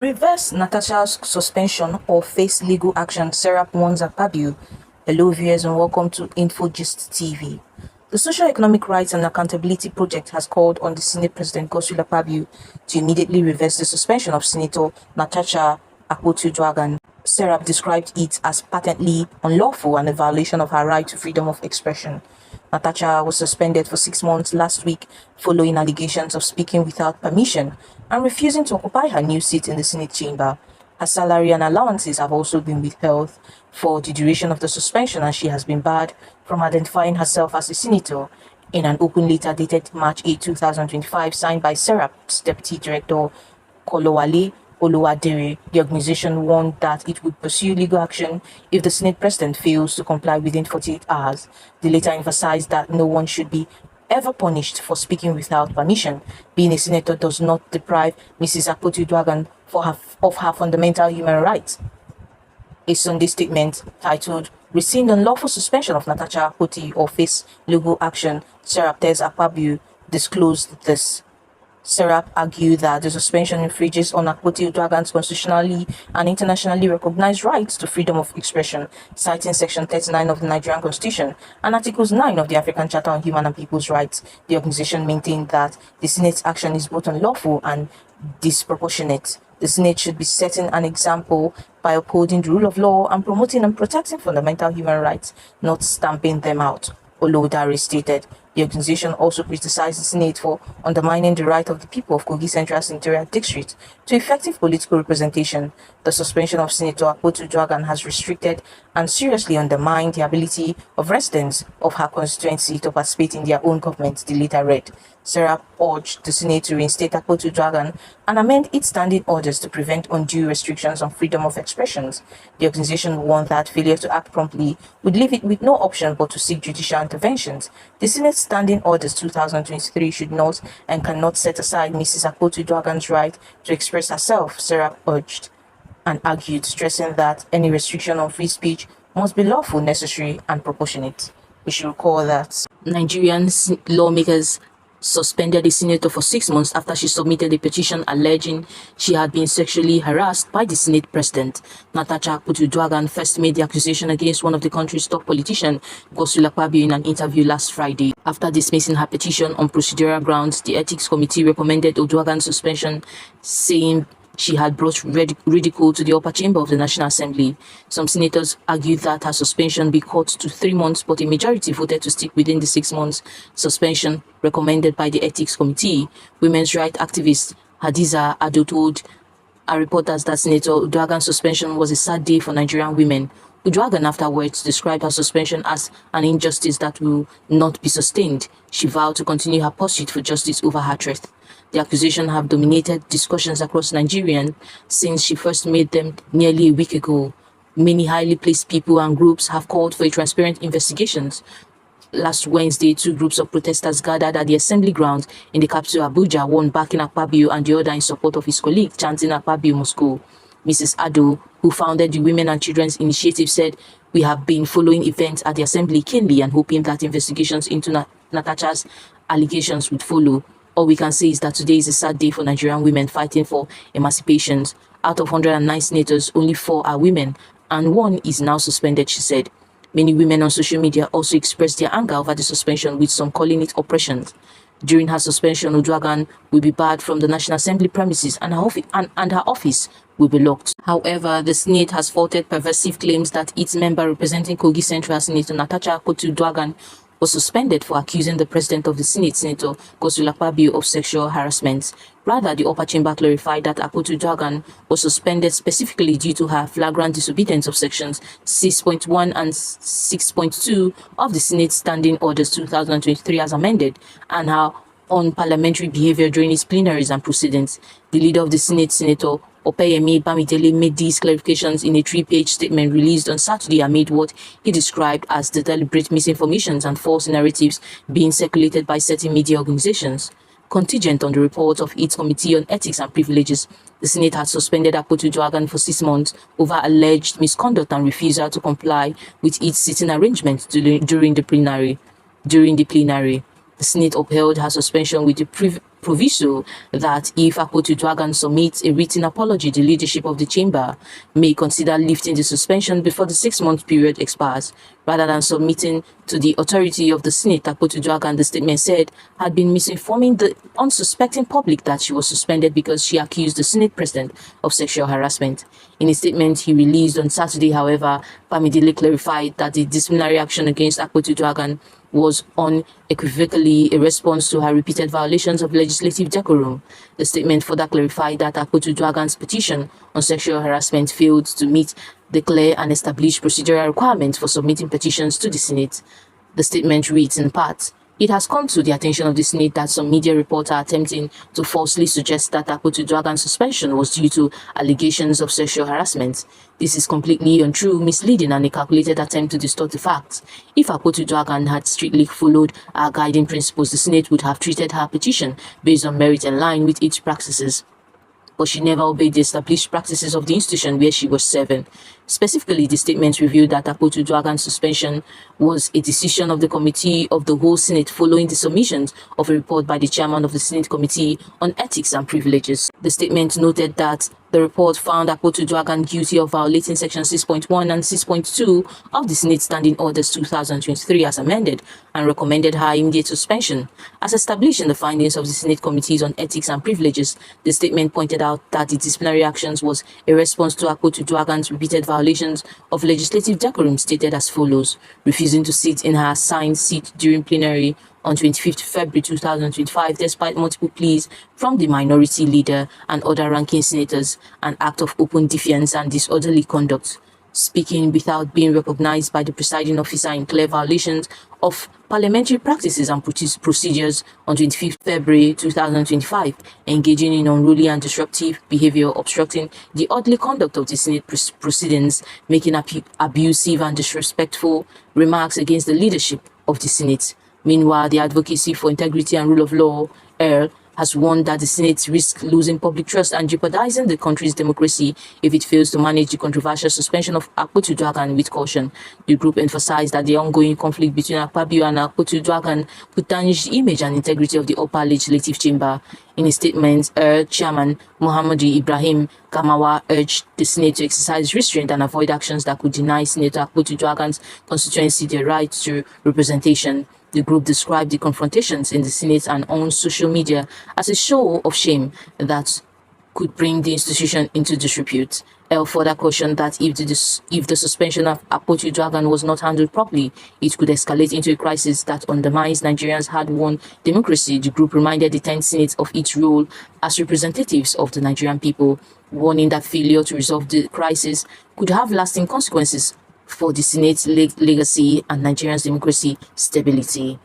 Reverse Natasha'S suspension or face legal action, Serap warns Akpabio. Hello viewers and welcome to InfoGist TV. The Socio-Economic Rights and Accountability Project has called on the Senate President Akpabio to immediately reverse the suspension of Senator Natasha Akpotio-Duagan. Serap described it as patently unlawful and a violation of her right to freedom of expression. Natasha was suspended for 6 months last week following allegations of speaking without permission and refusing to occupy her new seat in the Senate chamber. Her salary and allowances have also been withheld for the duration of the suspension, and she has been barred from identifying herself as a senator. In an open letter dated March 8, 2025, signed by Serap's Deputy Director Kolowale Oluwadere, the organization warned that it would pursue legal action if the Senate President fails to comply within 48 hours. The letter emphasized that no one should be ever punished for speaking without permission. Being a senator does not deprive Mrs. Akpotio-Duagan of her fundamental human rights. A Sunday statement titled "Rescind Unlawful Suspension of Natasha Akpoti or Face Legal Action," Serap Akpabio disclosed this. Serap argued that the suspension infringes on Akpotio-Duagan's constitutionally and internationally recognized rights to freedom of expression, citing Section 39 of the Nigerian Constitution and Articles 9 of the African Charter on Human and People's Rights. The organization maintained that the Senate's action is both unlawful and disproportionate. The Senate should be setting an example by upholding the rule of law and promoting and protecting fundamental human rights, not stamping them out, Olodare stated. The organization also criticized the Senate for undermining the right of the people of Kogi Central Senatorial District to effective political representation. The suspension of Senator Akpotio-Duagan has restricted and seriously undermined the ability of residents of her constituency to participate in their own government, the letter read. Serap urged the Senate to reinstate Akpotio-Duagan and amend its standing orders to prevent undue restrictions on freedom of expressions. The organization warned that failure to act promptly would leave it with no option but to seek judicial interventions. The Senate's Standing Orders 2023 should not and cannot set aside Mrs. Akpotio-Duagan's right to express herself, Serap urged and argued, stressing that any restriction on free speech must be lawful, necessary, and proportionate. We should recall that Nigerian lawmakers suspended the senator for 6 months after she submitted a petition alleging she had been sexually harassed by the Senate President. Natasha Akpotio-Duagan first made the accusation against one of the country's top politicians, Akpabio, in an interview last Friday. After dismissing her petition on procedural grounds, the Ethics Committee recommended Oduagan's suspension, saying she had brought ridicule to the upper chamber of the National Assembly. Some senators argued that her suspension be cut to 3 months, but a majority voted to stick within the 6 months suspension recommended by the Ethics Committee. Women's rights activist Hadiza Ado told our reporters that Senator Oduagan's suspension was a sad day for Nigerian women. Oduagan afterwards described her suspension as an injustice that will not be sustained. She vowed to continue her pursuit for justice over her threat. The accusations have dominated discussions across Nigeria since she first made them nearly a week ago. Many highly placed people and groups have called for a transparent investigations. Last Wednesday, 2 groups of protesters gathered at the assembly grounds in the capital Abuja, one backing Akpabio and the other in support of his colleague, chanting Akpabio must go. Mrs. Ado, who founded the Women and Children's Initiative, said, "We have been following events at the assembly keenly and hoping that investigations into Natasha's allegations would follow. All we can say is that today is a sad day for Nigerian women fighting for emancipation. Out of 109 senators, only 4 are women, and 1 is now suspended," she said. Many women on social media also expressed their anger over the suspension, with some calling it oppression. During her suspension, Oduagan will be barred from the National Assembly premises and her office will be locked. However, the Senate has faulted pervasive claims that its member representing Kogi Central Senator Natasha Akpotio-Duagan was suspended for accusing the President of the Senate, Senator Akpabio, of sexual harassment. Rather, the upper chamber clarified that Akpotio-Duagan was suspended specifically due to her flagrant disobedience of Sections 6.1 and 6.2 of the Senate Standing Orders 2023 as amended, and her unparliamentary behavior during its plenaries and proceedings. The leader of the Senate, Senator Opeyemi Bamidele, made these clarifications in a 3-page statement released on Saturday amid what he described as the deliberate misinformations and false narratives being circulated by certain media organizations. Contingent on the report of its Committee on Ethics and Privileges, the Senate had suspended Akpotio-Duagan for 6 months over alleged misconduct and refusal to comply with its sitting arrangements during the plenary. The Senate upheld her suspension with the proviso that if Akpabio submits a written apology, the leadership of the chamber may consider lifting the suspension before the 6-month period expires, rather than submitting to the authority of the Senate. Akpabio, the statement said, had been misinforming the unsuspecting public that she was suspended because she accused the Senate president of sexual harassment. In a statement he released on Saturday, however, Bamidele clarified that the disciplinary action against Akpabio was unequivocally a response to her repeated violations of legislative decorum. The statement further clarified that Akpabio's petition on sexual harassment failed to meet the clear and established procedural requirements for submitting petitions to the Senate. The statement reads in part, "It has come to the attention of the Senate that some media reports are attempting to falsely suggest that Akpabio's suspension was due to allegations of sexual harassment. This is completely untrue, misleading, and a calculated attempt to distort the facts. If Akpabio had strictly followed our guiding principles, the Senate would have treated her petition based on merit in line with its practices. But she never obeyed the established practices of the institution where she was serving." Specifically, the statement revealed that Akpabio's suspension was a decision of the Committee of the Whole Senate following the submissions of a report by the chairman of the Senate Committee on Ethics and Privileges. The statement noted that the report found Akpabio guilty of violating Section 6.1 and 6.2 of the Senate Standing Orders 2023 as amended, and recommended her immediate suspension. As established in the findings of the Senate Committees on Ethics and Privileges, the statement pointed out that the disciplinary actions was a response to Akpabio's repeated violations of legislative decorum, stated as follows: refusing to sit in her assigned seat during plenary on 25th February 2025 despite multiple pleas from the minority leader and other ranking senators, an act of open defiance and disorderly conduct; speaking without being recognized by the presiding officer in clear violations of parliamentary practices and procedures on 25th February 2025, engaging in unruly and disruptive behavior, obstructing the orderly conduct of the Senate proceedings, making abusive and disrespectful remarks against the leadership of the Senate. Meanwhile, the Advocacy for Integrity and Rule of Law, ERL, has warned that the Senate risks losing public trust and jeopardizing the country's democracy if it fails to manage the controversial suspension of Akpabio with caution. The group emphasized that the ongoing conflict between Akpabio and Akpabio could tarnish the image and integrity of the upper legislative chamber. In a statement, Chairman Muhammadu Ibrahim Gamawa urged the Senate to exercise restraint and avoid actions that could deny Senator Akpabio's constituency the right to representation. The group described the confrontations in the Senate and on social media as a show of shame that could bring the institution into disrepute. El further cautioned that if the suspension of Akpabio was not handled properly, it could escalate into a crisis that undermines Nigerians' hard-won democracy. The group reminded the 10th Senate of its role as representatives of the Nigerian people, warning that failure to resolve the crisis could have lasting consequences for the Senate's legacy and Nigeria's democracy stability.